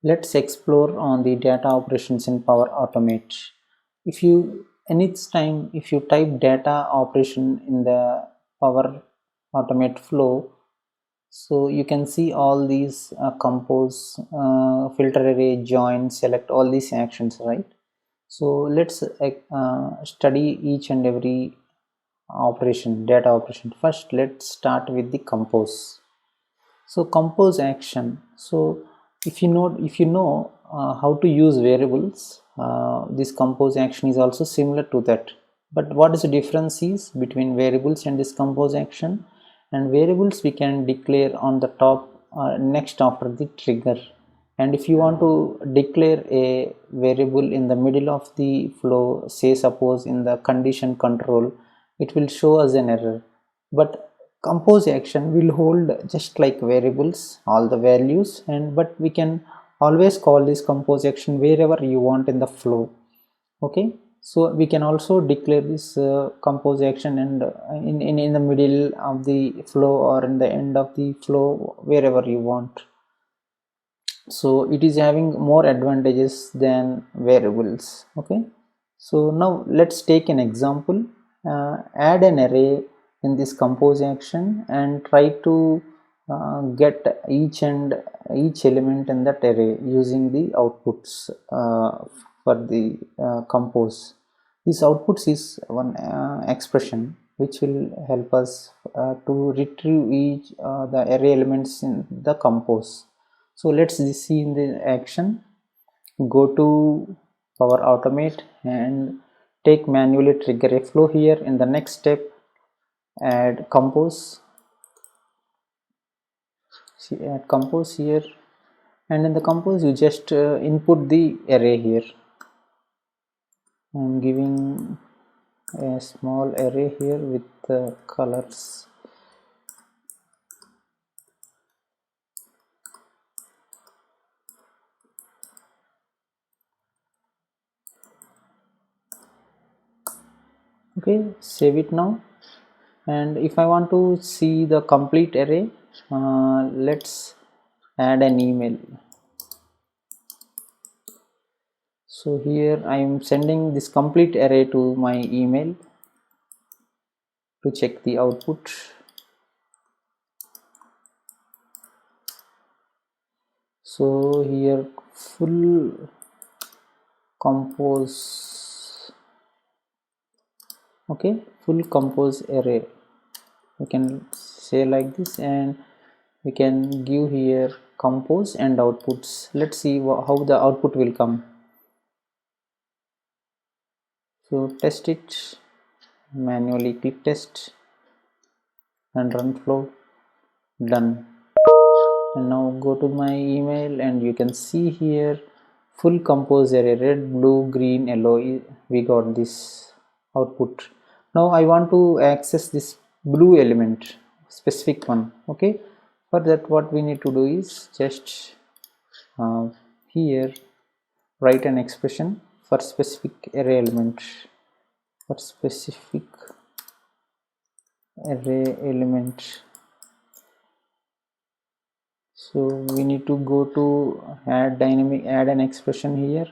Let's explore on the data operations in Power Automate. If you anytime if you type data operation in the Power Automate flow, so you can see all these compose, filter array, join, select, all these actions, right? So let's study each and every operation, data operation. First, let's start with the compose. So compose action. So if you know how to use variables, this compose action is also similar to that. But what is the difference is between variables and this compose action? And variables we can declare on the top, next after the trigger. And if you want to declare a variable in the middle of the flow, say suppose in the condition control, it will show us an error. But compose action will hold just like variables all the values, and but we can always call this compose action wherever you want in the flow. Okay, so we can also declare this compose action and in the middle of the flow or in the end of the flow, wherever you want. So it is having more advantages than variables. Okay, so now let's take an example. Add an array in this compose action and try to get each element in that array using the outputs for the compose. This outputs is one expression which will help us to retrieve each the array elements in the compose. So let's see in the action. Go to Power Automate and take manually trigger a flow here. In the next step, add compose. See, add compose here, and in the compose you just input the array here. I'm giving a small array here with the colors. Okay, save it now. And if I want to see the complete array, let's add an email. So here I am sending this complete array to my email to check the output. So here full compose. Okay, full compose array, we can say like this, and we can give here compose and outputs. Let's see how the output will come. So test it manually, click test and run flow. Done. And now go to my email and you can see here full compose array, red, blue, green, yellow. We got this output. Now I want to access this blue element, specific one. Okay, for that what we need to do is just here write an expression for specific array element. For specific array element, so we need to go to add an expression here,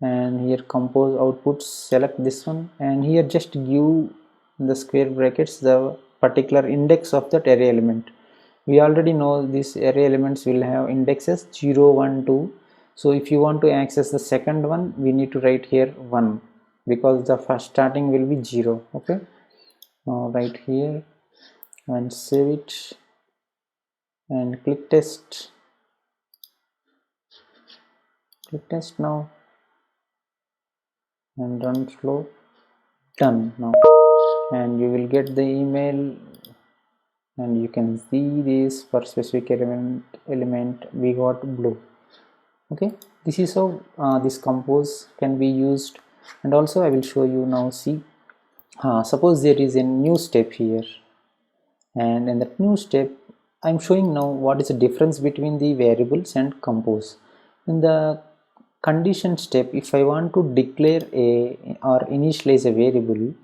and here compose outputs, select this one, and here just give the square brackets the particular index of that array element. We already know these array elements will have indexes 0, 1, 2. So if you want to access the second one, we need to write here 1 because the first starting will be 0. Okay, now write here and save it and click test. Click test now and run flow. Done now, and you will get the email, and you can see this for specific element we got blue. Okay, this is how this compose can be used. And also I will show you now. See, suppose there is a new step here, and in that new step I'm showing now what is the difference between the variables and compose. In the condition step, if I want to declare a or initialize a variable,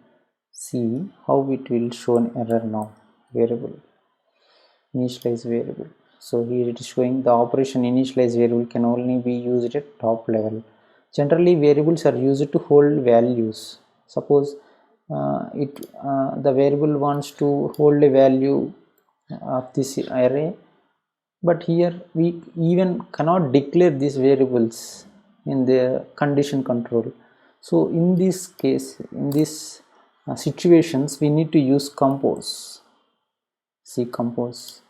see how it will show an error now. Variable, initialize variable. So here it is showing the operation initialize variable can only be used at top level. Generally variables are used to hold values. Suppose the variable wants to hold a value of this array, but here we even cannot declare these variables in the condition control. So in this case, in this situations, we need to use compose. See compose,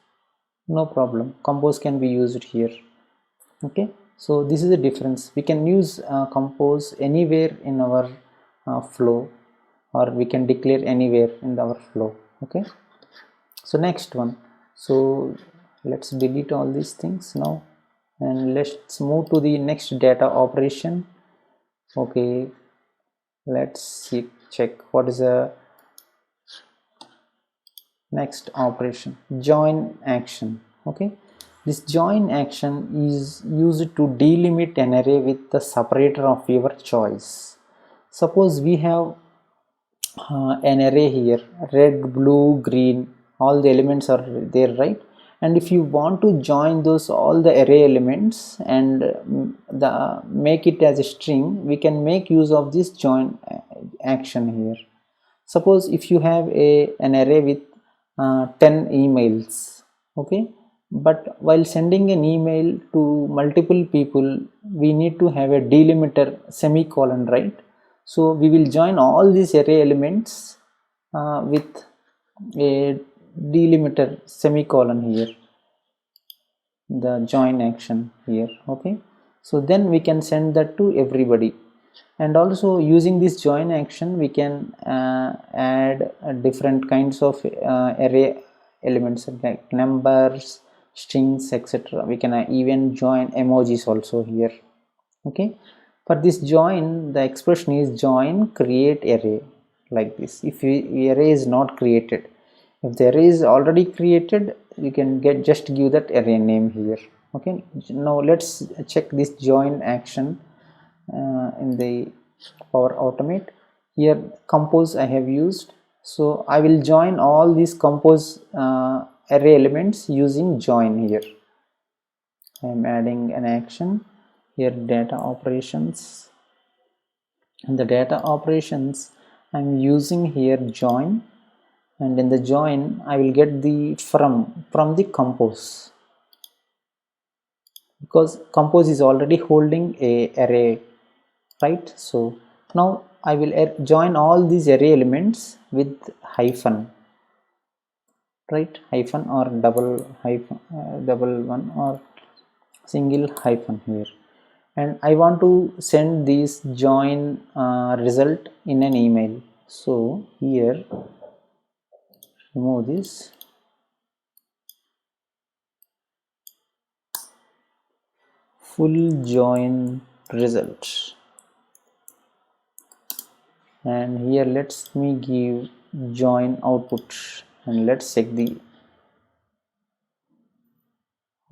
no problem, compose can be used here. Okay, so this is the difference. We can use compose anywhere in our flow, or we can declare anywhere in our flow. Okay, so next one, so let's delete all these things now and let's move to the next data operation. Okay, let's see, check what is the next operation, join action. Okay, this join action is used to delimit an array with the separator of your choice. Suppose we have an array here, red, blue, green, all the elements are there, right? And if you want to join those all the array elements and make it as a string, we can make use of this join action here. Suppose if you have an array with 10 emails, okay, but while sending an email to multiple people, we need to have a delimiter semicolon, right? So we will join all these array elements with a delimiter semicolon here, the join action here. Okay, so then we can send that to everybody. And also using this join action, we can add different kinds of array elements like numbers, strings, etc. We can even join emojis also here. Okay, for this join, the expression is join create array, like this. If array is not created, if the array is already created, you can just give that array name here. Okay, now let's check this join action in the Power Automate. Here compose I have used, so I will join all these compose array elements using join here. I am adding an action here, data operations. In the data operations, I am using here join, and in the join I will get the from the compose, because compose is already holding a array, right? So now I will join all these array elements with hyphen, right? Hyphen or double hyphen, double one or single hyphen here, and I want to send this join result in an email. So here remove this, full join result, and here let's me give join output, and let's check the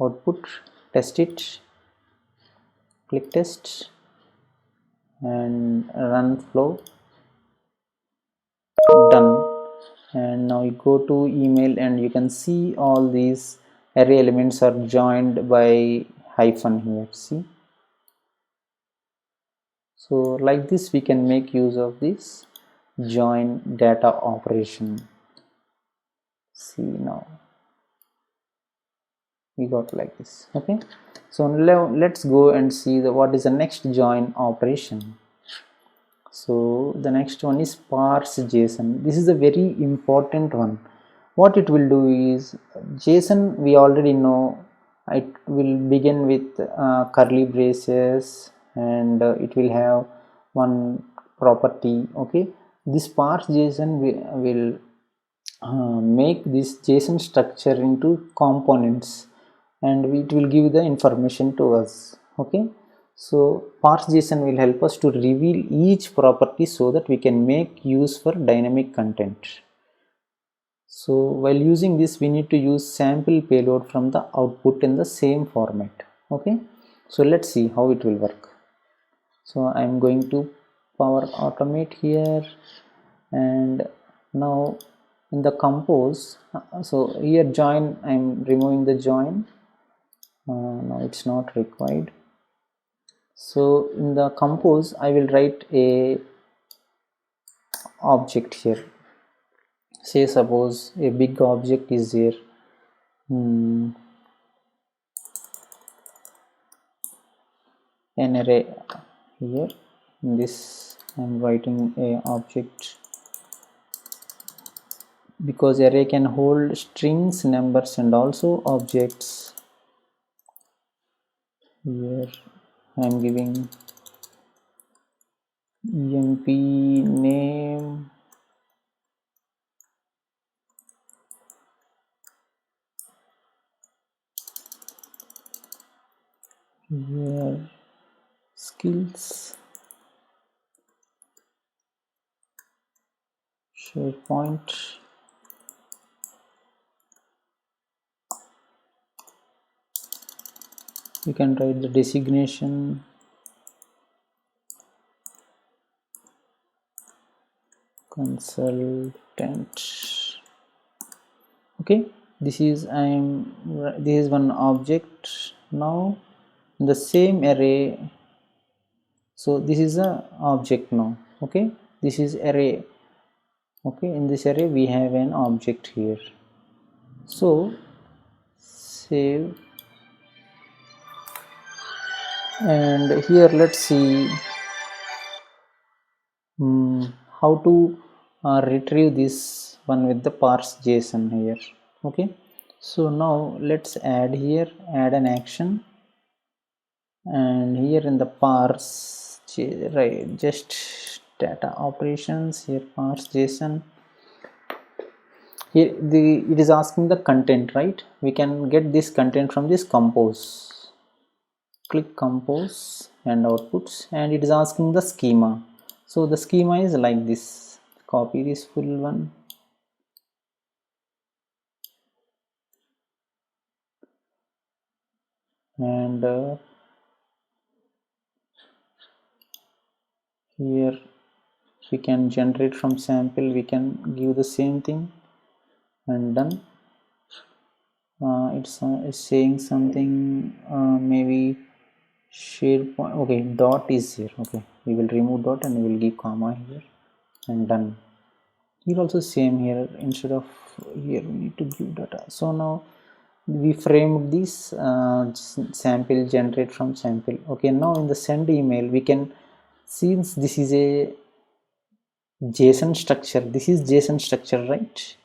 output, test it, click test and run flow, done. And now you go to email and you can see all these array elements are joined by hyphen here, see. So like this we can make use of this join data operation. See, now we got like this. Okay, so let's go and see what is the next join operation. So the next one is parse JSON. This is a very important one. What it will do is, JSON we already know, it will begin with curly braces, and it will have one property. Okay, this parse JSON will make this JSON structure into components, and it will give the information to us. Okay, so parse JSON will help us to reveal each property so that we can make use for dynamic content. So while using this, we need to use sample payload from the output in the same format. Okay, so let's see how it will work. So I'm going to Power Automate here, and now in the compose, so here join, I'm removing the join, now it's not required. So in the compose I will write a object here. Say suppose a big object is there. An array here. In this I'm writing a object because array can hold strings, numbers, and also objects. Here I'm giving emp name here skills SharePoint. You can write the designation consultant. Okay, this is one object. Now in the same array, so this is a object now. Okay, this is array. Okay, in this array we have an object here. So save, and here let's see how to retrieve this one with the parse JSON here. Okay, so now let's add an action, and here in the parse right, just data operations here, parse JSON. Here it is asking the content, right? We can get this content from this compose. Click compose and outputs, and it is asking the schema. So the schema is like this. Copy this full one, and here we can generate from sample. We can give the same thing, and done. It's saying something, maybe SharePoint. Okay, dot is here. Okay, we will remove dot and we will give comma here, and done. Here also same here, instead of here we need to give data. So now we framed this sample, generate from sample. Okay, now in the send email we can, since this is a JSON structure, this is JSON structure, right?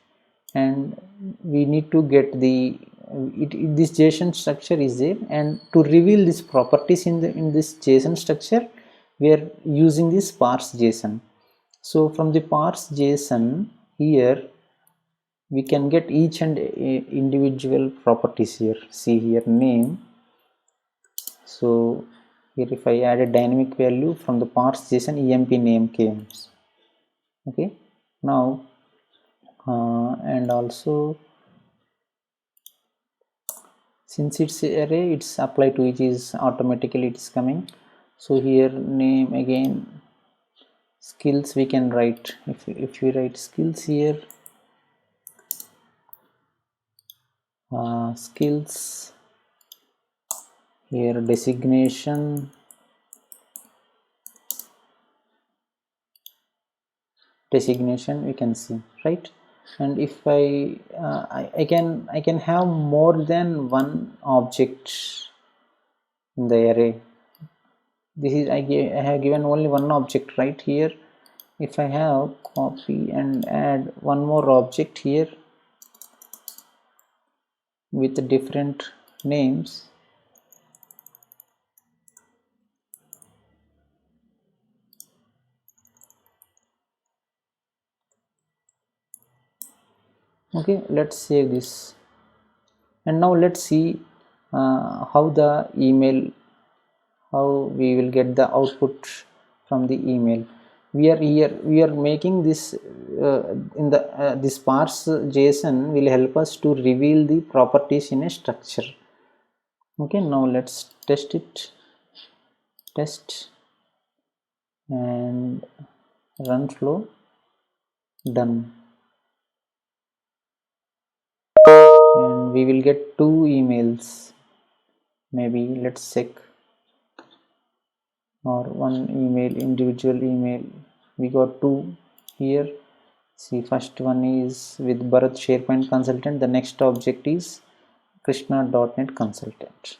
And we need to get the this JSON structure is there, and to reveal these properties in this JSON structure we are using this parse JSON. So from the parse JSON here we can get each and individual properties here. See here, name. So here if I add a dynamic value from the parse JSON, emp name came. Okay, now and also since it's array, it's applied to which is automatically it is coming. So here name again, skills we can write. If we write skills here, skills here, designation we can see, right? And if I can have more than one object in the array. This is I have given only one object right here. If I have copy and add one more object here with different names, okay, let's save this, and now let's see how the email, how we will get the output from the email. We are making this in the this parse JSON will help us to reveal the properties in a structure. Okay, now let's test it. Test and run flow. Done. And we will get 2 emails. maybe let's check, or one email, individual email, we got two here. See, first one is with Bharat SharePoint consultant, the next object is Krishna.NET consultant.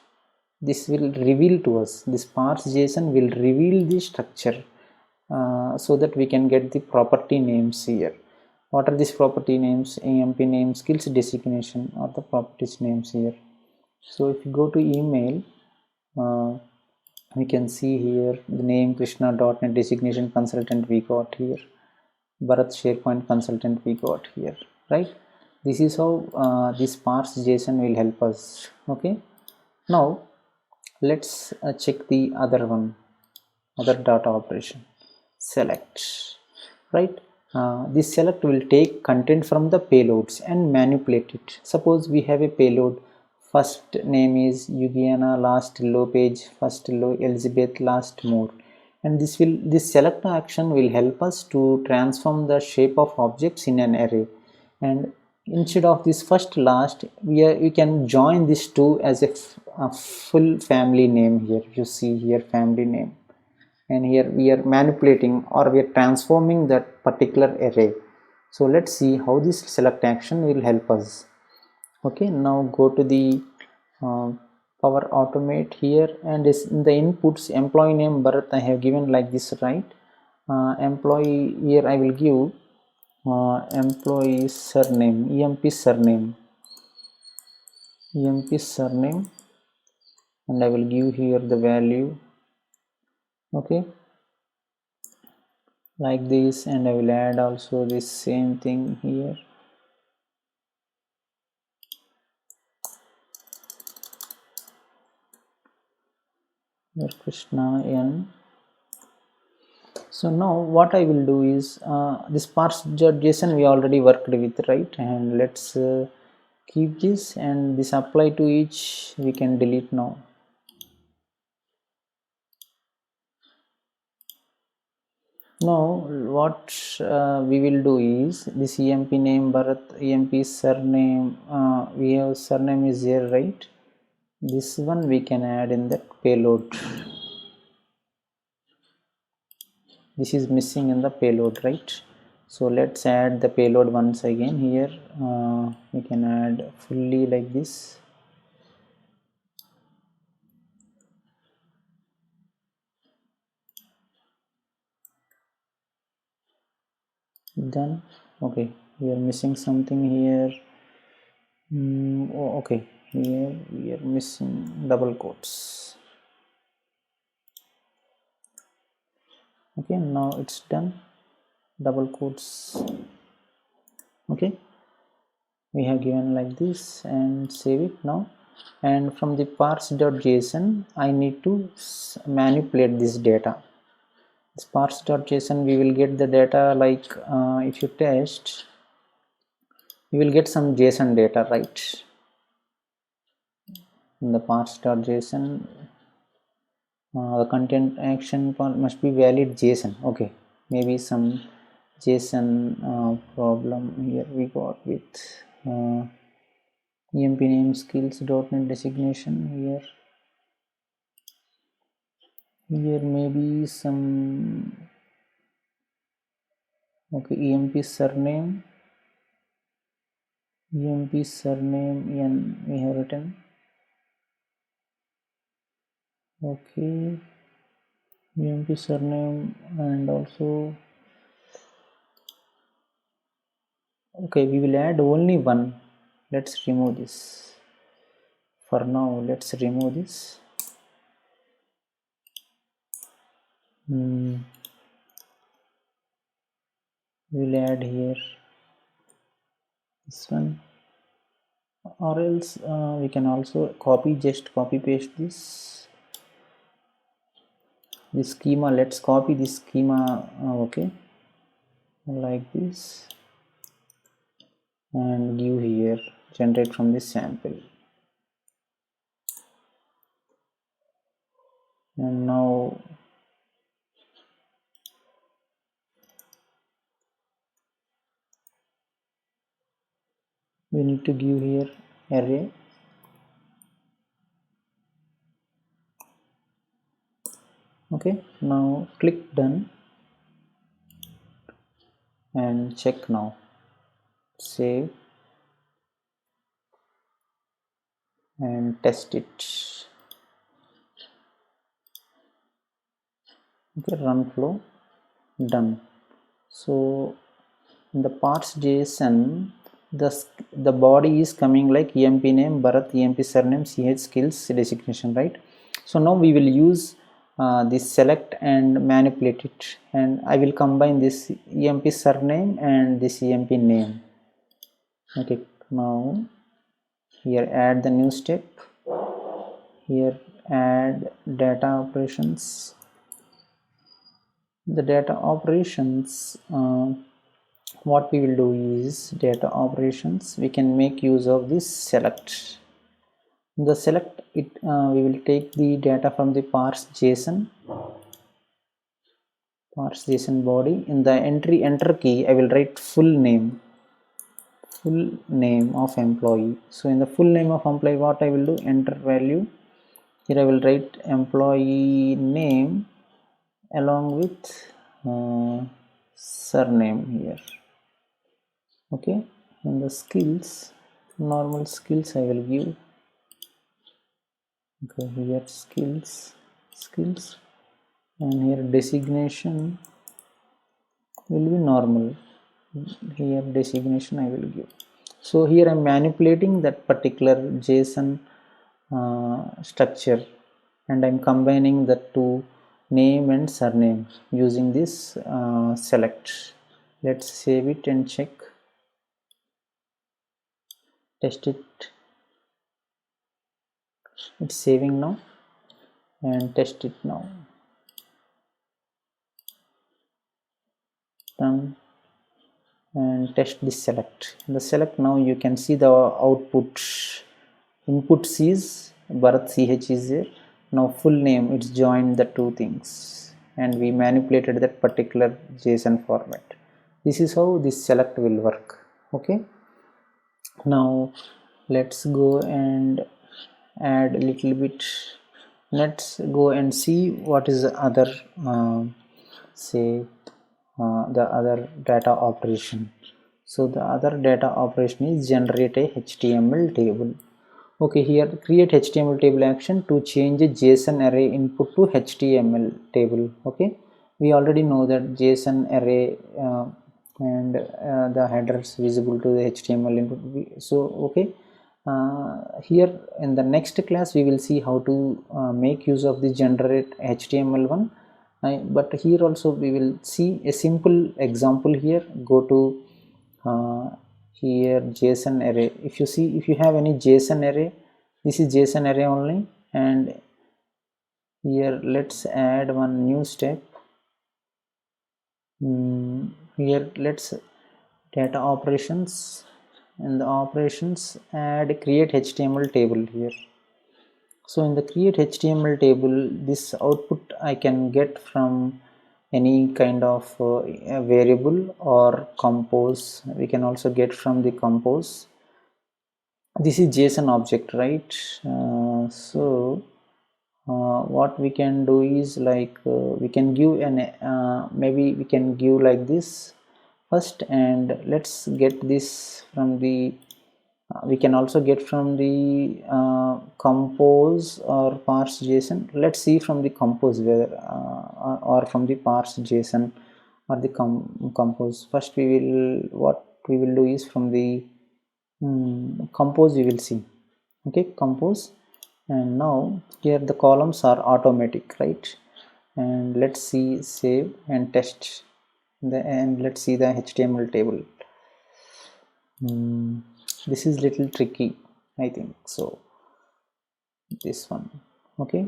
This will reveal to us, this parse JSON will reveal the structure, so that we can get the property names here. What are these property names? EMP name, skills designation, or the properties names here. So if you go to email, we can see here the name Krishna.NET designation consultant we got here, Bharat SharePoint consultant we got here, right? This is how this parse JSON will help us. Okay, now let's check the other one, other data operation, select, right? This select will take content from the payloads and manipulate it. Suppose we have a payload, first name is Yugiana, last Lopez, first Elizabeth, last Moore, and this select action will help us to transform the shape of objects in an array, and instead of this first last, we can join these two as a full family name. Here you see here family name, and here we are manipulating or we are transforming that particular array. So let's see how this select action will help us. Okay, now go to the uh, Power Automate here, and in the inputs, employee name Bharat I have given like this, right? Employee, here I will give employee surname, emp surname, and I will give here the value, okay, like this, and I will add also this same thing here. Here Krishna N. So now what I will do is this parse.json we already worked with, right? And let's keep this, and this apply to each we can delete now. Now what we will do is this emp name Bharat, emp surname, we have surname is here, right? This one we can add in the payload. This is missing in the payload, right? So let's add the payload once again here. We can add fully like this. Done. Okay, we are missing something here. Oh, okay, here we are missing double quotes. Okay, now it's done. Double quotes. Okay, we have given like this, and save it now. And from the parse.json I need to manipulate this data. This parse.json we will get the data like if you test, you will get some JSON data, right? In the parse.json, the content action must be valid JSON. Okay, maybe some JSON problem here we got with emp name skills.net designation here. Here maybe some, okay, emp surname n we have written. Okay, emp surname, and also okay, we will add only one. Let's remove this for now. Let's remove this. We'll add here this one, or else we can also just copy paste this schema. Let's copy this schema, okay, like this, and give here generate from this sample. And now we need to give here array, Okay, now click done and check now. Save and test it. Okay, run flow, done. So in the parts JSON, the body is coming like EMP name, Bharat, EMP surname, CH skills designation, right? So now we will use this select and manipulate it, and I will combine this EMP surname and this EMP name. Okay, now here add the new step, here add data operations. The data operations, what we will do is data operations, we can make use of this select. The select it, we will take the data from the parse JSON body. In the enter key, I will write full name of employee. So in the full name of employee, what I will do, enter value. Here I will write employee name along with surname here. Okay, and the skills, normal skills I will give. Okay, here skills, and here designation will be normal. Here designation I will give. So here I am manipulating that particular JSON structure, and I am combining the two, name and surname, using this select. Let's save it and check, test it. It's saving now, and test it now. Done, and test this select. The select, now you can see the output. Input is Bharat CH is there. Now full name, it's joined the two things, and we manipulated that particular JSON format. This is how this select will work. Okay, now let's go and add a little bit. Let's go and see what is the other say the other data operation. So the other data operation is generate a HTML table. Okay, here create HTML table action to change a JSON array input to HTML table. Okay, we already know that JSON array and the headers visible to the HTML input. So okay, here in the next class we will see how to make use of the generate HTML one. But here also we will see a simple example here. Go to here JSON array. If you see, if you have any JSON array, this is JSON array only, and here let's add one new step. Here let's data operations, and the operations add create HTML table here. So in the create HTML table, this output I can get from any kind of variable or compose. We can also get from the compose. This is JSON object, right? What we can do is like we can give an maybe we can give like this first, and let's get this from the we can also get from the compose or parse JSON. Let's see from the compose whether or from the parse JSON or the compose. First we will, what we will do is from the compose we will see. Okay, compose, and now here the columns are automatic, right? And let's see, save and test and let's see the HTML table. This is little tricky, I think so. This one, okay.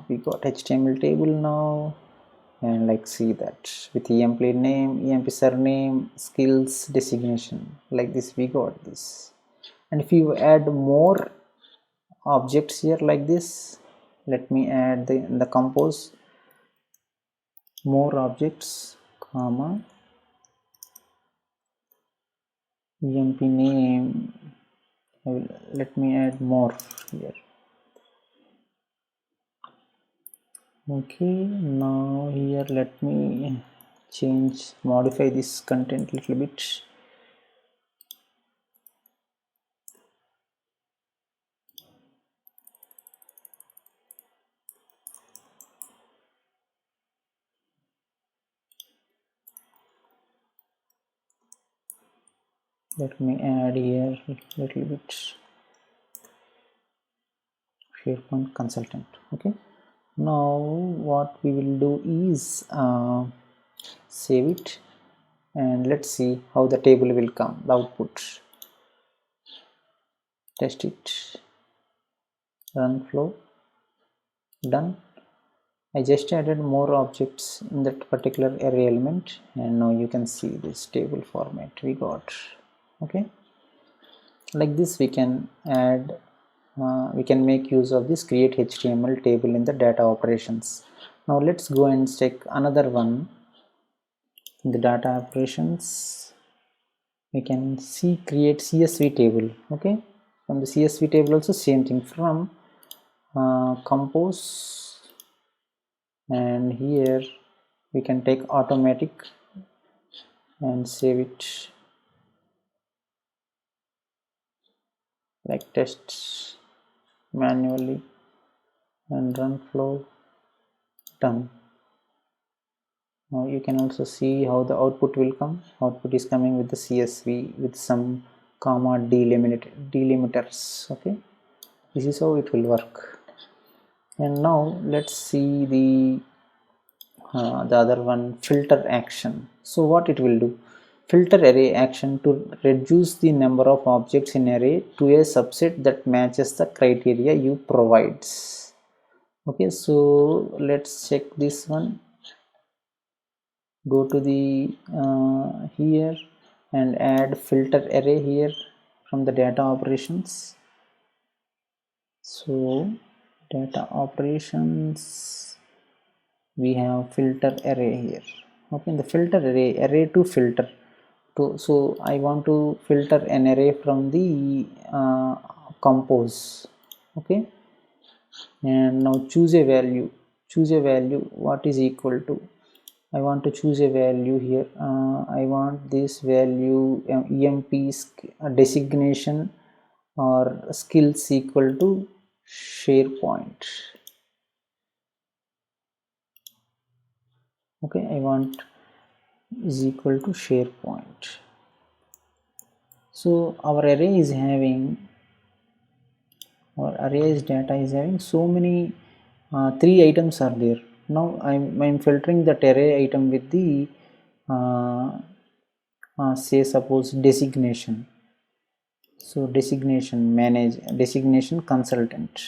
We got HTML table now, and like see that with EMP name, EMP surname, skills, designation, like this we got this. And if you add more objects here like this, let me add the compose more objects, comma, EMP name. Let me add more here. Okay, now here let me modify this content little bit. Let me add here little bit SharePoint consultant. Okay, now what we will do is save it, and let's see how the table will come, the output. Test it, run flow, done. I just added more objects in that particular array element, and now you can see this table format we got. Okay, like this we can add we can make use of this create HTML table in the data operations. Now let's go and check another one. In the data operations we can see create CSV table. Okay, from the CSV table also same thing, from compose, and here we can take automatic and save it like test manually, and run flow, done. Now you can also see how the output will come. Output is coming with the CSV with some comma delimiters. Okay, this is how it will work. And now let's see the other one, filter action. So what it will do, filter array action to reduce the number of objects in array to a subset that matches the criteria you provides. Okay, so let's check this one. Go to the here and add filter array here from the data operations. So data operations, we have filter array here. Okay, in the filter array to filter to, so I want to filter an array from the compose. Okay, and now choose a value what is equal to, I want to choose a value here. I want this value emp designation or skills equal to SharePoint. Okay, I want is equal to SharePoint. So our array is having, our arrays data is having so many 3 items are there. Now I'm filtering that array item with the say suppose designation. So designation designation consultant.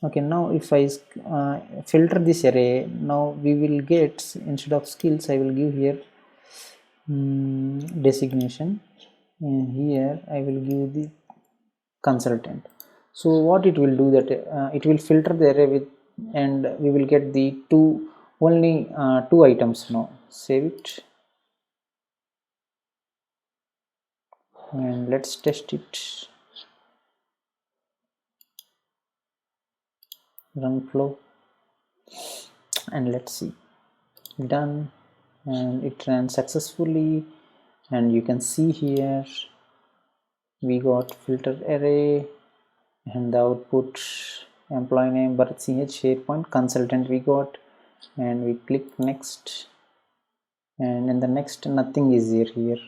Okay, now if I filter this array, now we will get, instead of skills I will give here designation, and here I will give the consultant. So what it will do, that it will filter the array with, and we will get the only 2 items. Now save it and let's test it. Run flow and let's see, done, and it ran successfully. And you can see here we got filter array and the output employee name Bharat CH SharePoint consultant we got, and we click next, and in the next nothing is here,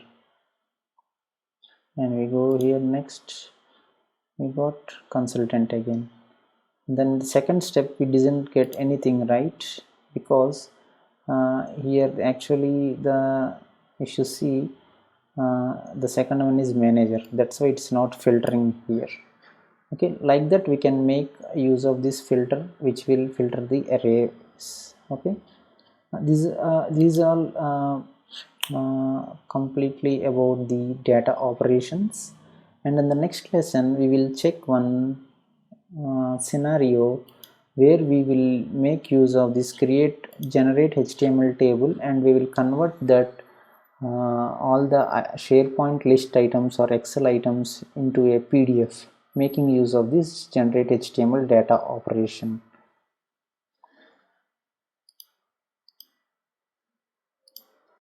and we go here next, we got consultant again. Then the second step we didn't get anything right, because here actually the, if you see the second one is manager, that's why it's not filtering here. Okay, like that we can make use of this filter which will filter the arrays. Okay, these are completely about the data operations, and in the next lesson we will check one scenario where we will make use of this generate HTML table, and we will convert that all the SharePoint list items or Excel items into a PDF, making use of this generate HTML data operation.